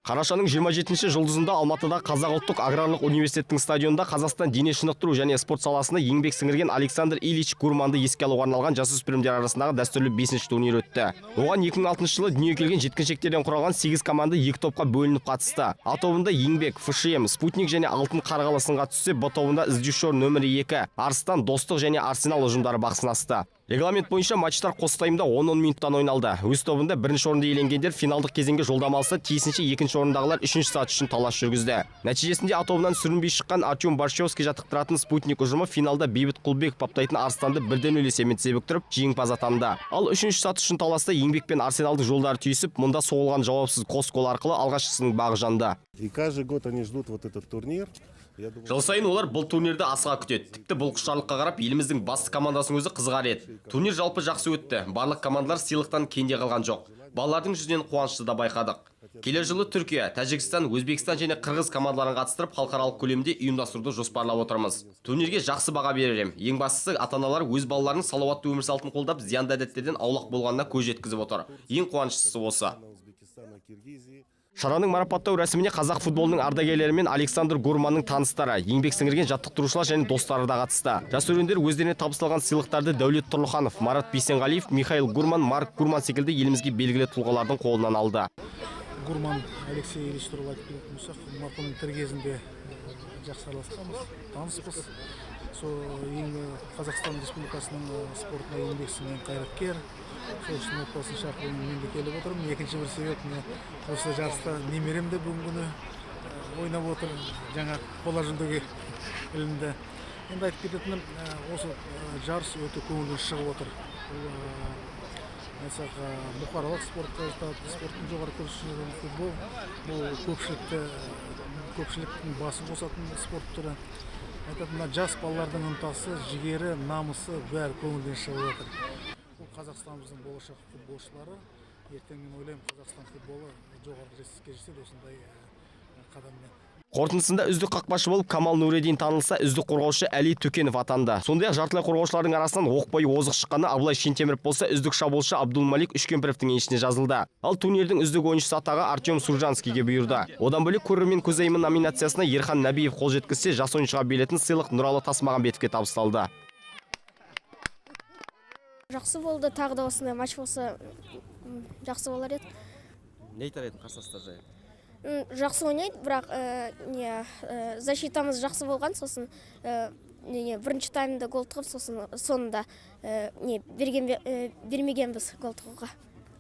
Қарашаның 27-ші жұлдызында Алматыда Қазақ ұлттық аграрлық университеттің стадионында Қазақстан дене шынықтыру және спорт саласына еңбек сіңірген Александр Ильич Гурманды еске алуға арналған жасөспірімдер арасындағы дәстүрлі 5-ші турнир өтті. Оған 2006 жылы дүниеге келген жеткіншектерден құралған 8 команда 2 топқа бөлініп қатысты. А тобында Еңбек, ФШМ, Спутник және Алтын Қарғалы сынға түссе, Б тобында Іздеушор нөмірі 2, Арыстан, Достық және Арсенал ұжымдары бақ сынасты. Регламент бойынша матчтар қос таймда 10 минуттан ойналды. Өз тобында бірінші орынды иеленгендер финалдық кезеңге жолдама алса, тиісінше екінші орындағылар үшінші сат үшін талас жүргізді. Нәтижесінде А тобынан сүрінбей шыққан Артем Борщевский жаттықтыратын Спутник ұжымы финалда Бейбіт Құлбеков баптайтын Арыстанды 1-0 есебімен тізе бүктіріп, жеңімпаз атанды. Ал үшінші сат үшін таласта Еңбек пен Арсеналдың жолдары түйісіп, мұнда соғылған жауапсыз қос гол арқылы алғашқысының бағы жанды. И каждый год они ждут вот этот турнир. Жыл сайын олар бұл турнирді асыға күтеді. Тіпті бұл құштарлыққа қарап, еліміздің басты командасының өзі қызығар еді. Турнир жалпы жақсы өтті. Барлық командалар сыйлықтан кенде қалған жоқ. Балалардың жүзінен қуанышты да байқадық. Келер жылы Түркия, Тәжікстан, Өзбекстан және Қырғыз командаларын қатыстырып, халықаралық көлемде ұйымдастыруды жоспарлап отырмыз. Турнирге жақсы баға беререм. Ең бастысы, ата-аналар өз балаларының салауатты өмір салтын қолдап, зиянды әдеттерден аулақ болғанына көз жеткізіп отыр. Ең қуаныштысы осы. Шараның марапаттау рәсіміне қазақ футболының ардагерлері мен Александр Гурманның таныстары, еңбек сіңірген жаттықтырушылар және достары да қатысты. Жас өрендер өздеріне табысталған сыйлықтарды Дәулет Тұрлыханов, Марат Бейсенғалиев, Михаил Гурман, Марк Гурман секілді елімізге белгілі тұлғалардың қолынан алды. Гурман Алексей Ильич туралы айтып кететін болсақ, марқұмның тірі кезінде жақсы араласқанбыз, таныспыз. Қазақстан Республикасының спортына еңбек сіңірген қайраткер. Сол үшін отбасын шақырумен менде келіп отырмын. Екінші бір себеп, осы жарыста немерем де бүгінгі күні ойнап отыр. Жаңа қола жүлдеге ілінді. Енді айтып кететінім, осы жарыс өте көңілден шығып отыр. Айтсақ, бұқаралық спортқа жатады, спорттың жоғары көрсеткіші футбол. Бұл көпшіліктің басын қосатын спорт түрі. Айтатында жас балалардың ынтасы, жігері, намысы бәрі көңілден шығып отыр. Бұл Қазақстанымыздың болашақ футболшылары. Ертең мен ойлаймын, Қазақстан футболы жоғары жетістікке жетеді осындай қадаммен. Қорытындысында үздік қақпашы болып Камал Нуредин танылса, үздік қорғаушы Әли Төкенов атанды. Сондай-ақ жартылай қорғаушылардың арасынан оқ бойы озық шыққаны Абылай Шентеміров болса, үздік шабуылшы Абдулмалик Үшкемпіровтің еншісіне жазылды. Ал турнирдің үздік ойыншысы атағы Артем Суржанскийге бұйырды. Одан бөлек көрермен көзайымы номинациясына Ерхан Нәбиев қол жеткізсе, жас ойыншыға берілетін сыйлық Нұралы Тасмағанбетовке табысталды. Жақсы болды, тағы да осындай матч болса жақсы болар еді. Не айтар едің қарсыластар жайлы? Жақсы ойнайды, бірақ защитамыз жақсы болған, сосын бірінші таймда гол тығып, сосын соңында бермегенбіз гол тығуға.